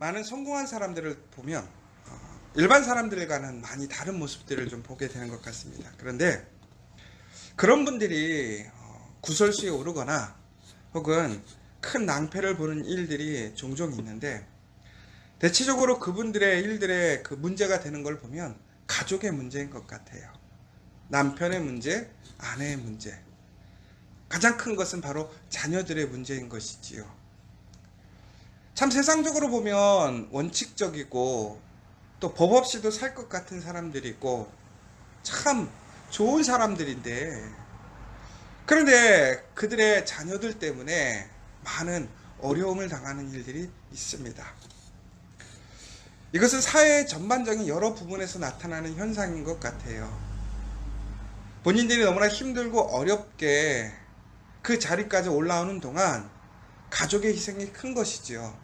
많은 성공한 사람들을 보면 일반 사람들과는 많이 다른 모습들을 좀 보게 되는 것 같습니다. 그런데 그런 분들이 구설수에 오르거나 혹은 큰 낭패를 보는 일들이 종종 있는데, 대체적으로 그분들의 일들의 그 문제가 되는 걸 보면 가족의 문제인 것 같아요. 남편의 문제, 아내의 문제, 가장 큰 것은 바로 자녀들의 문제인 것이지요. 참 세상적으로 보면 원칙적이고 또 법 없이도 살 것 같은 사람들이 있고 참 좋은 사람들인데, 그런데 그들의 자녀들 때문에 많은 어려움을 당하는 일들이 있습니다. 이것은 사회의 전반적인 여러 부분에서 나타나는 현상인 것 같아요. 본인들이 너무나 힘들고 어렵게 그 자리까지 올라오는 동안 가족의 희생이 큰 것이지요.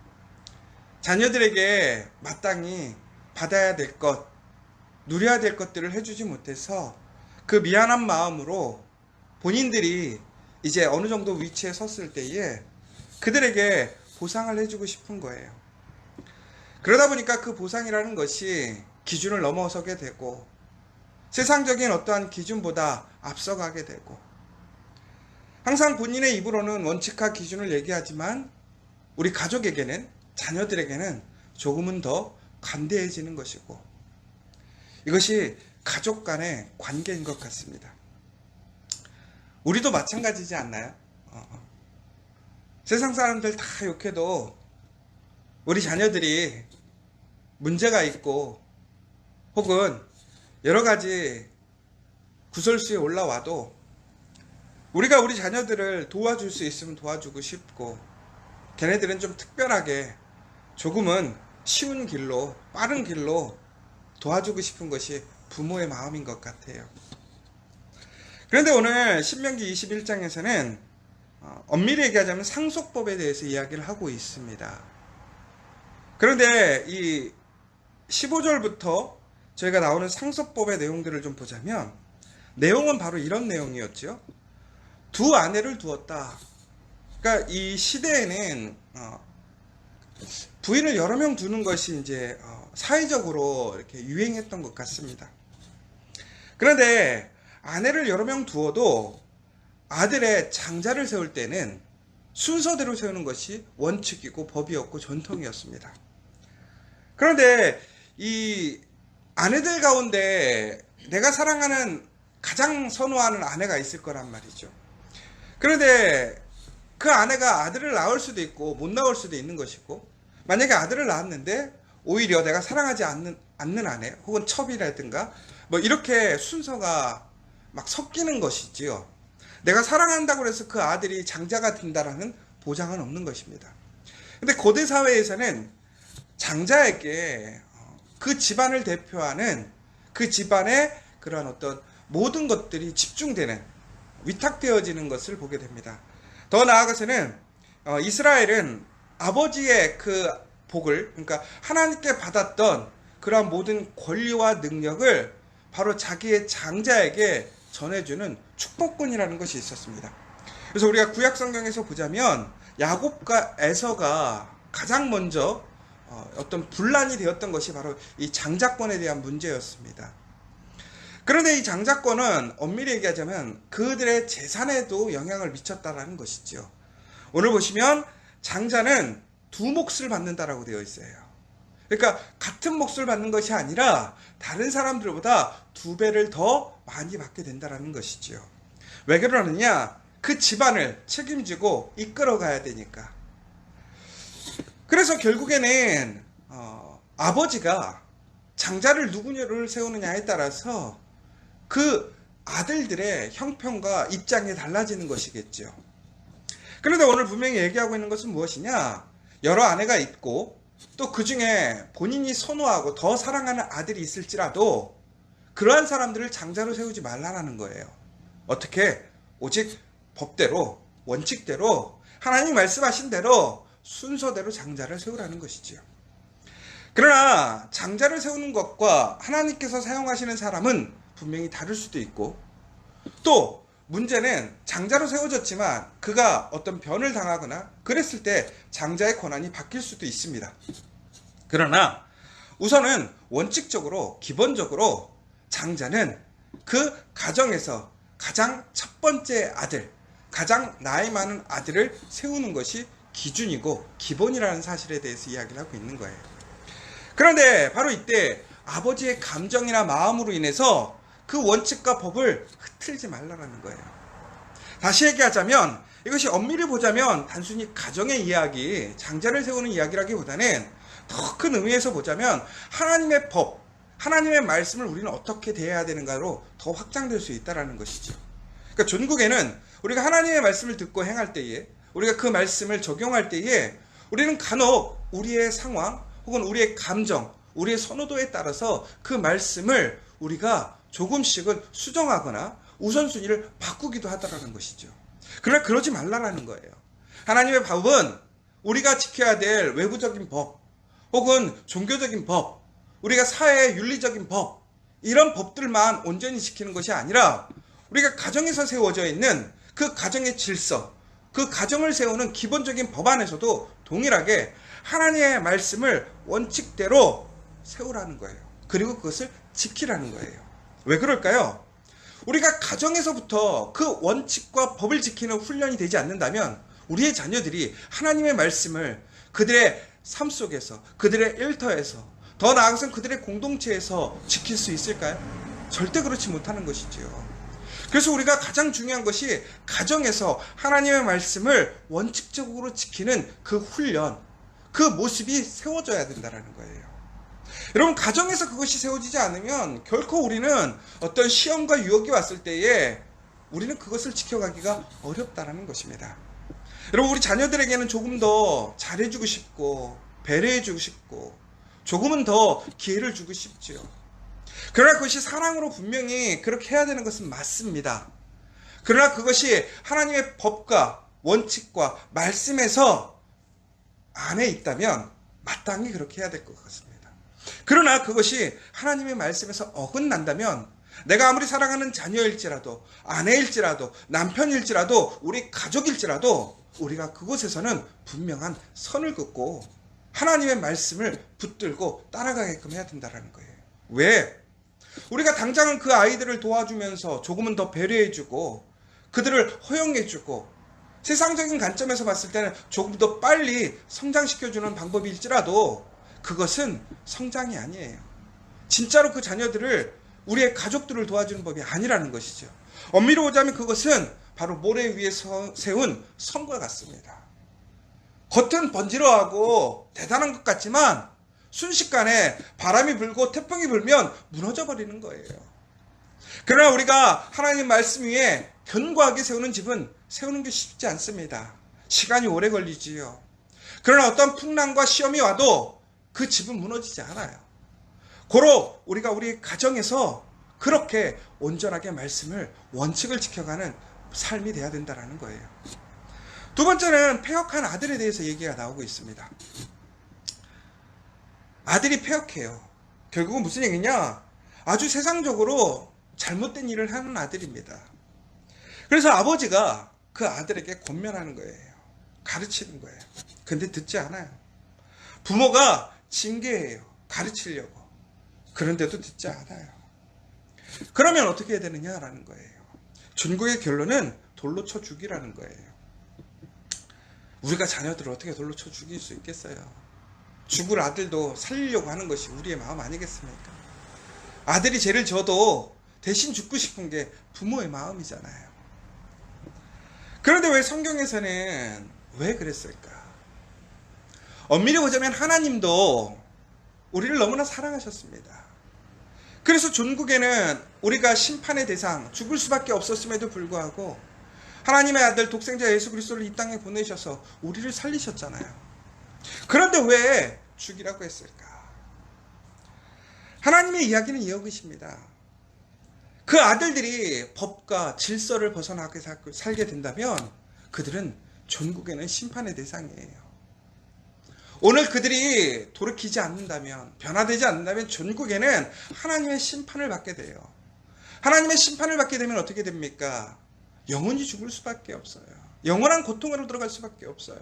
자녀들에게 마땅히 받아야 될 것, 누려야 될 것들을 해주지 못해서 그 미안한 마음으로 본인들이 이제 어느 정도 위치에 섰을 때에 그들에게 보상을 해주고 싶은 거예요. 그러다 보니까 그 보상이라는 것이 기준을 넘어서게 되고 세상적인 어떠한 기준보다 앞서가게 되고, 항상 본인의 입으로는 원칙과 기준을 얘기하지만 우리 가족에게는, 자녀들에게는 조금은 더 관대해지는 것이고, 이것이 가족 간의 관계인 것 같습니다. 우리도 마찬가지지 않나요? 세상 사람들 다 욕해도 우리 자녀들이 문제가 있고 혹은 여러 가지 구설수에 올라와도 우리가 우리 자녀들을 도와줄 수 있으면 도와주고 싶고, 걔네들은 좀 특별하게 조금은 쉬운 길로, 빠른 길로 도와주고 싶은 것이 부모의 마음인 것 같아요. 그런데 오늘 신명기 21장에서는 엄밀히 얘기하자면 상속법에 대해서 이야기를 하고 있습니다. 그런데 이 15절부터 저희가 나오는 상속법의 내용들을 좀 보자면, 내용은 바로 이런 내용이었죠. 두 아내를 두었다. 그러니까 이 시대에는 부인을 여러 명 두는 것이 이제 사회적으로 이렇게 유행했던 것 같습니다. 그런데 아내를 여러 명 두어도 아들의 장자를 세울 때는 순서대로 세우는 것이 원칙이고 법이었고 전통이었습니다. 그런데 이 아내들 가운데 내가 사랑하는, 가장 선호하는 아내가 있을 거란 말이죠. 그런데 그 아내가 아들을 낳을 수도 있고 못 낳을 수도 있는 것이고, 만약에 아들을 낳았는데 오히려 내가 사랑하지 않는 아내 혹은 첩이라든가 뭐 이렇게 순서가 막 섞이는 것이지요. 내가 사랑한다고 해서 그 아들이 장자가 된다라는 보장은 없는 것입니다. 근데 고대 사회에서는 장자에게 그 집안을 대표하는 그 집안의 그런 어떤 모든 것들이 집중되는, 위탁되어지는 것을 보게 됩니다. 더 나아가서는 이스라엘은 아버지의 그 복을, 그러니까 하나님께 받았던 그러한 모든 권리와 능력을 바로 자기의 장자에게 전해주는 축복권이라는 것이 있었습니다. 그래서 우리가 구약 성경에서 보자면 야곱과 에서가 가장 먼저 어떤 분란이 되었던 것이 바로 이 장자권에 대한 문제였습니다. 그런데 이 장자권은 엄밀히 얘기하자면 그들의 재산에도 영향을 미쳤다라는 것이죠. 오늘 보시면 장자는 두 몫을 받는다라고 되어 있어요. 그러니까 같은 몫을 받는 것이 아니라 다른 사람들보다 두 배를 더 많이 받게 된다라는 것이죠. 왜 그러느냐? 그 집안을 책임지고 이끌어가야 되니까. 그래서 결국에는 아버지가 장자를 누구를 세우느냐에 따라서 그 아들들의 형편과 입장이 달라지는 것이겠죠. 그런데 오늘 분명히 얘기하고 있는 것은 무엇이냐? 여러 아내가 있고 또 그 중에 본인이 선호하고 더 사랑하는 아들이 있을지라도 그러한 사람들을 장자로 세우지 말라는 거예요. 어떻게? 오직 법대로, 원칙대로, 하나님 말씀하신 대로 순서대로 장자를 세우라는 것이지요. 그러나 장자를 세우는 것과 하나님께서 사용하시는 사람은 분명히 다를 수도 있고, 또 문제는 장자로 세워졌지만 그가 어떤 변을 당하거나 그랬을 때 장자의 권한이 바뀔 수도 있습니다. 그러나 우선은 원칙적으로 기본적으로 장자는 그 가정에서 가장 첫 번째 아들, 가장 나이 많은 아들을 세우는 것이 기준이고 기본이라는 사실에 대해서 이야기를 하고 있는 거예요. 그런데 바로 이때 아버지의 감정이나 마음으로 인해서 그 원칙과 법을 흐트리지 말라라는 거예요. 다시 얘기하자면 이것이 엄밀히 보자면 단순히 가정의 이야기, 장자를 세우는 이야기라기보다는 더 큰 의미에서 보자면 하나님의 법, 하나님의 말씀을 우리는 어떻게 대해야 되는가로 더 확장될 수 있다는 것이죠. 그러니까 전국에는 우리가 하나님의 말씀을 듣고 행할 때에, 우리가 그 말씀을 적용할 때에 우리는 간혹 우리의 상황 혹은 우리의 감정, 우리의 선호도에 따라서 그 말씀을 우리가 조금씩은 수정하거나 우선순위를 바꾸기도 하더라는 것이죠. 그러나 그러지 말라라는 거예요. 하나님의 법은 우리가 지켜야 될 외부적인 법 혹은 종교적인 법, 우리가 사회의 윤리적인 법, 이런 법들만 온전히 지키는 것이 아니라 우리가 가정에서 세워져 있는 그 가정의 질서, 그 가정을 세우는 기본적인 법 안에서도 동일하게 하나님의 말씀을 원칙대로 세우라는 거예요. 그리고 그것을 지키라는 거예요. 왜 그럴까요? 우리가 가정에서부터 그 원칙과 법을 지키는 훈련이 되지 않는다면 우리의 자녀들이 하나님의 말씀을 그들의 삶 속에서, 그들의 일터에서, 더 나아가서는 그들의 공동체에서 지킬 수 있을까요? 절대 그렇지 못하는 것이지요. 그래서 우리가 가장 중요한 것이 가정에서 하나님의 말씀을 원칙적으로 지키는 그 훈련, 그 모습이 세워져야 된다는 거예요. 여러분, 가정에서 그것이 세워지지 않으면 결코 우리는 어떤 시험과 유혹이 왔을 때에 우리는 그것을 지켜가기가 어렵다는 것입니다. 여러분, 우리 자녀들에게는 조금 더 잘해주고 싶고 배려해주고 싶고 조금은 더 기회를 주고 싶지요. 그러나 그것이 사랑으로 분명히 그렇게 해야 되는 것은 맞습니다. 그러나 그것이 하나님의 법과 원칙과 말씀에서 안에 있다면 마땅히 그렇게 해야 될 것 같습니다. 그러나 그것이 하나님의 말씀에서 어긋난다면 내가 아무리 사랑하는 자녀일지라도, 아내일지라도, 남편일지라도, 우리 가족일지라도 우리가 그곳에서는 분명한 선을 긋고 하나님의 말씀을 붙들고 따라가게끔 해야 된다는 거예요. 왜? 우리가 당장은 그 아이들을 도와주면서 조금은 더 배려해주고 그들을 허용해주고 세상적인 관점에서 봤을 때는 조금 더 빨리 성장시켜주는 방법일지라도 그것은 성장이 아니에요. 진짜로 그 자녀들을, 우리의 가족들을 도와주는 법이 아니라는 것이죠. 엄밀히 보자면 그것은 바로 모래 위에 세운 성과 같습니다. 겉은 번지러하고 대단한 것 같지만 순식간에 바람이 불고 태풍이 불면 무너져 버리는 거예요. 그러나 우리가 하나님 말씀 위에 견고하게 세우는 집은 세우는 게 쉽지 않습니다. 시간이 오래 걸리지요. 그러나 어떤 풍랑과 시험이 와도 그 집은 무너지지 않아요. 고로 우리가 우리 가정에서 그렇게 온전하게 말씀을, 원칙을 지켜가는 삶이 돼야 된다는 거예요. 두 번째는 패역한 아들에 대해서 얘기가 나오고 있습니다. 아들이 패역해요. 결국은 무슨 얘기냐? 아주 세상적으로 잘못된 일을 하는 아들입니다. 그래서 아버지가 그 아들에게 권면하는 거예요. 가르치는 거예요. 근데 듣지 않아요. 부모가 징계해요. 가르치려고. 그런데도 듣지 않아요. 그러면 어떻게 해야 되느냐라는 거예요. 전국의 결론은 돌로 쳐 죽이라는 거예요. 우리가 자녀들을 어떻게 돌로 쳐 죽일 수 있겠어요? 죽을 아들도 살리려고 하는 것이 우리의 마음 아니겠습니까? 아들이 죄를 져도 대신 죽고 싶은 게 부모의 마음이잖아요. 그런데 왜 성경에서는 왜 그랬을까? 엄밀히 보자면 하나님도 우리를 너무나 사랑하셨습니다. 그래서 전국에는 우리가 심판의 대상, 죽을 수밖에 없었음에도 불구하고 하나님의 아들 독생자 예수 그리스도를 이 땅에 보내셔서 우리를 살리셨잖아요. 그런데 왜 죽이라고 했을까? 하나님의 이야기는 이것입니다. 그 아들들이 법과 질서를 벗어나게 살게 된다면 그들은 전국에는 심판의 대상이에요. 오늘 그들이 돌이키지 않는다면, 변화되지 않는다면 전국에는 하나님의 심판을 받게 돼요. 하나님의 심판을 받게 되면 어떻게 됩니까? 영원히 죽을 수밖에 없어요. 영원한 고통으로 들어갈 수밖에 없어요.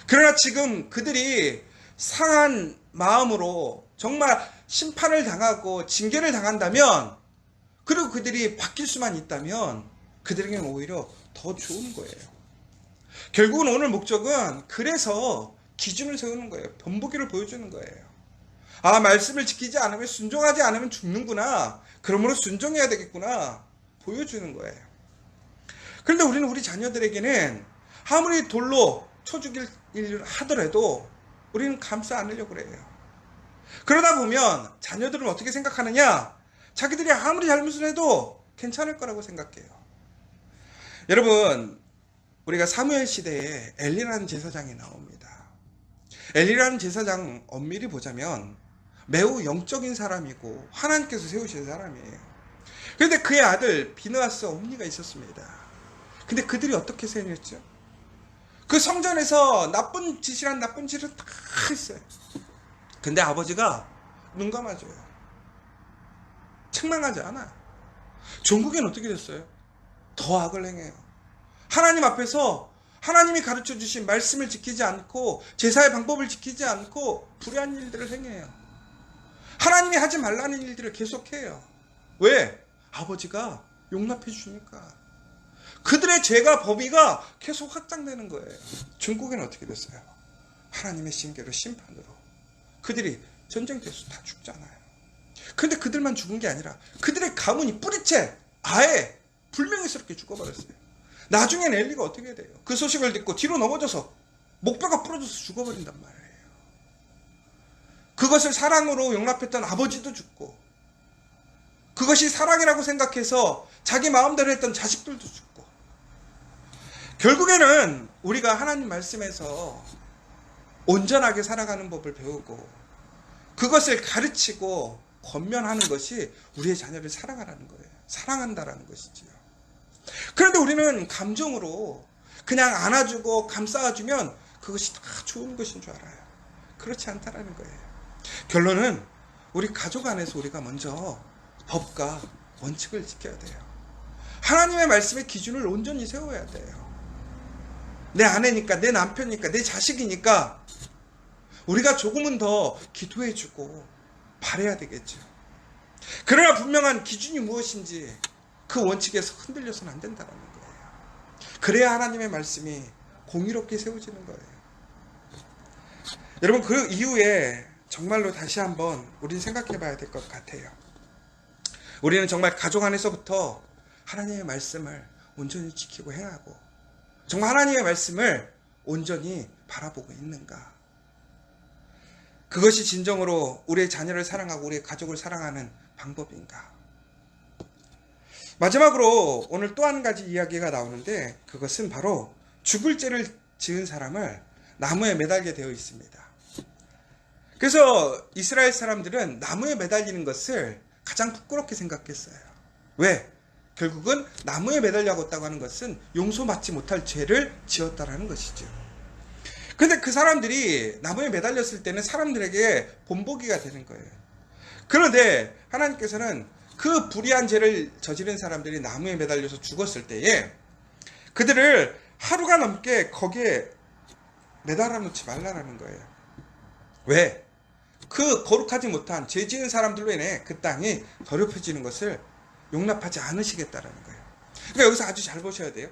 그러나 지금 그들이 상한 마음으로 정말 심판을 당하고 징계를 당한다면, 그리고 그들이 바뀔 수만 있다면 그들에게는 오히려 더 좋은 거예요. 결국은 오늘 목적은 그래서 기준을 세우는 거예요. 본보기를 보여주는 거예요. 아, 말씀을 지키지 않으면, 순종하지 않으면 죽는구나. 그러므로 순종해야 되겠구나. 보여주는 거예요. 그런데 우리는 우리 자녀들에게는 아무리 돌로 쳐 죽일 일을 하더라도 우리는 감싸 안으려고 그래요. 그러다 보면 자녀들은 어떻게 생각하느냐? 자기들이 아무리 잘못을 해도 괜찮을 거라고 생각해요. 여러분, 우리가 사무엘 시대에 엘리라는 제사장이 나옵니다. 엘리라는 제사장 엄밀히 보자면 매우 영적인 사람이고 하나님께서 세우신 사람이에요. 그런데 그의 아들 비느하스 옴니가 있었습니다. 근데 그들이 어떻게 생겼죠? 그 성전에서 나쁜 짓을 다 했어요. 근데 아버지가 눈 감아줘요. 책망하지 않아요. 종국에는 어떻게 됐어요? 더 악을 행해요. 하나님 앞에서 하나님이 가르쳐 주신 말씀을 지키지 않고 제사의 방법을 지키지 않고 불의한 일들을 행해요. 하나님이 하지 말라는 일들을 계속해요. 왜? 아버지가 용납해 주니까. 그들의 죄가 범위가 계속 확장되는 거예요. 중국에는 어떻게 됐어요? 하나님의 징계로, 심판으로 그들이 전쟁터에서 다 죽잖아요. 근데 그들만 죽은 게 아니라 그들의 가문이 뿌리채 아예 불명예스럽게 죽어버렸어요. 나중엔 엘리가 어떻게 돼요? 그 소식을 듣고 뒤로 넘어져서 목뼈가 부러져서 죽어버린단 말이에요. 그것을 사랑으로 용납했던 아버지도 죽고, 그것이 사랑이라고 생각해서 자기 마음대로 했던 자식들도 죽고, 결국에는 우리가 하나님 말씀에서 온전하게 살아가는 법을 배우고 그것을 가르치고 권면하는 것이 우리의 자녀를 사랑하라는 거예요. 사랑한다라는 것이지요. 그런데 우리는 감정으로 그냥 안아주고 감싸주면 그것이 다 좋은 것인 줄 알아요. 그렇지 않다라는 거예요. 결론은 우리 가족 안에서 우리가 먼저 법과 원칙을 지켜야 돼요. 하나님의 말씀의 기준을 온전히 세워야 돼요. 내 아내니까, 내 남편이니까, 내 자식이니까 우리가 조금은 더 기도해주고 바라야 되겠죠. 그러나 분명한 기준이 무엇인지 그 원칙에서 흔들려서는 안 된다는 거예요. 그래야 하나님의 말씀이 공의롭게 세워지는 거예요. 여러분, 그 이후에 정말로 다시 한번 우리는 생각해 봐야 될 것 같아요. 우리는 정말 가족 안에서부터 하나님의 말씀을 온전히 지키고 행하고 정말 하나님의 말씀을 온전히 바라보고 있는가? 그것이 진정으로 우리의 자녀를 사랑하고 우리의 가족을 사랑하는 방법인가? 마지막으로 오늘 또 한 가지 이야기가 나오는데, 그것은 바로 죽을 죄를 지은 사람을 나무에 매달게 되어 있습니다. 그래서 이스라엘 사람들은 나무에 매달리는 것을 가장 부끄럽게 생각했어요. 왜? 결국은 나무에 매달렸다고 하는 것은 용서받지 못할 죄를 지었다라는 것이죠. 근데 그 사람들이 나무에 매달렸을 때는 사람들에게 본보기가 되는 거예요. 그런데 하나님께서는 그 불의한 죄를 저지른 사람들이 나무에 매달려서 죽었을 때에 그들을 하루가 넘게 거기에 매달아 놓지 말라라는 거예요. 왜? 그 거룩하지 못한 죄 지은 사람들로 인해 그 땅이 더럽혀지는 것을 용납하지 않으시겠다라는 거예요. 그러니까 여기서 아주 잘 보셔야 돼요.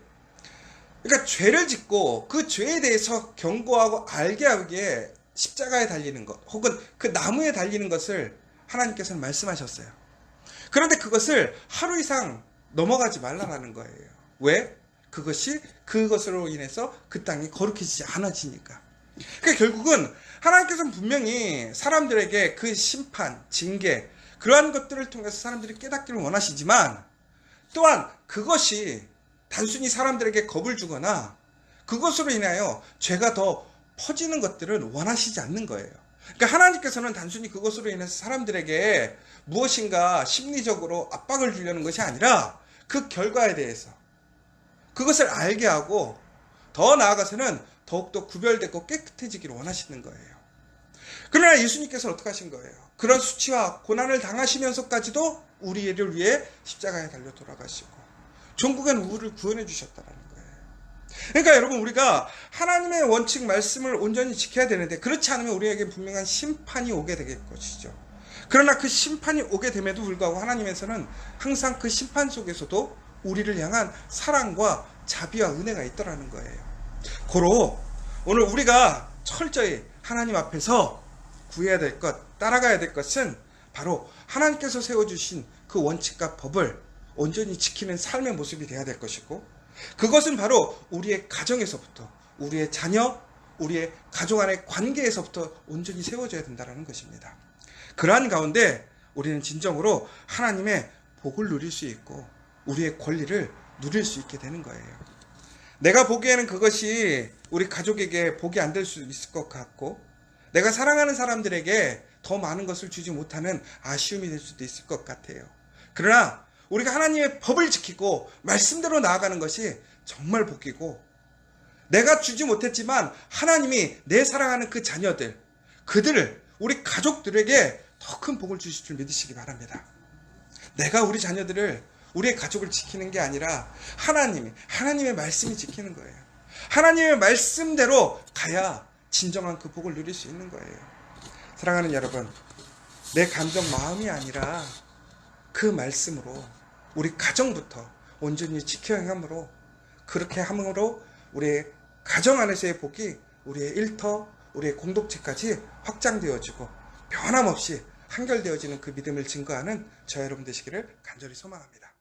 그러니까 죄를 짓고 그 죄에 대해서 경고하고 알게 하기에 십자가에 달리는 것, 혹은 그 나무에 달리는 것을 하나님께서는 말씀하셨어요. 그런데 그것을 하루 이상 넘어가지 말라라는 거예요. 왜? 그것으로 인해서 그 땅이 거룩해지지 않아지니까. 그러니까 결국은 하나님께서는 분명히 사람들에게 그 심판, 징계, 그러한 것들을 통해서 사람들이 깨닫기를 원하시지만, 또한 그것이 단순히 사람들에게 겁을 주거나 그것으로 인하여 죄가 더 퍼지는 것들은 원하시지 않는 거예요. 그러니까 하나님께서는 단순히 그것으로 인해서 사람들에게 무엇인가 심리적으로 압박을 주려는 것이 아니라 그 결과에 대해서 그것을 알게 하고 더 나아가서는 더욱더 구별되고 깨끗해지기를 원하시는 거예요. 그러나 예수님께서는 어떻게 하신 거예요? 그런 수치와 고난을 당하시면서까지도 우리를 위해 십자가에 달려 돌아가시고 종국의 우리를 구원해 주셨다는 거예요. 그러니까 여러분, 우리가 하나님의 원칙 말씀을 온전히 지켜야 되는데, 그렇지 않으면 우리에게 분명한 심판이 오게 될 것이죠. 그러나 그 심판이 오게 됨에도 불구하고 하나님에서는 항상 그 심판 속에서도 우리를 향한 사랑과 자비와 은혜가 있더라는 거예요. 고로 오늘 우리가 철저히 하나님 앞에서 구해야 될 것, 따라가야 될 것은 바로 하나님께서 세워주신 그 원칙과 법을 온전히 지키는 삶의 모습이 되어야 될 것이고, 그것은 바로 우리의 가정에서부터, 우리의 자녀, 우리의 가족 안의 관계에서부터 온전히 세워져야 된다는 것입니다. 그러한 가운데 우리는 진정으로 하나님의 복을 누릴 수 있고 우리의 권리를 누릴 수 있게 되는 거예요. 내가 보기에는 그것이 우리 가족에게 복이 안 될 수 있을 것 같고, 내가 사랑하는 사람들에게 더 많은 것을 주지 못하는 아쉬움이 될 수도 있을 것 같아요. 그러나 우리가 하나님의 법을 지키고 말씀대로 나아가는 것이 정말 복이고, 내가 주지 못했지만 하나님이 내 사랑하는 그 자녀들, 그들을, 우리 가족들에게 더 큰 복을 주실 줄 믿으시기 바랍니다. 내가 우리 자녀들을, 우리의 가족을 지키는 게 아니라 하나님의 말씀이 지키는 거예요. 하나님의 말씀대로 가야 진정한 그 복을 누릴 수 있는 거예요. 사랑하는 여러분, 내 감정 마음이 아니라 그 말씀으로 우리 가정부터 온전히 지켜 행함으로, 그렇게 함으로 우리의 가정 안에서의 복이 우리의 일터, 우리의 공동체까지 확장되어지고 변함없이 한결되어지는 그 믿음을 증거하는 저 여러분 되시기를 간절히 소망합니다.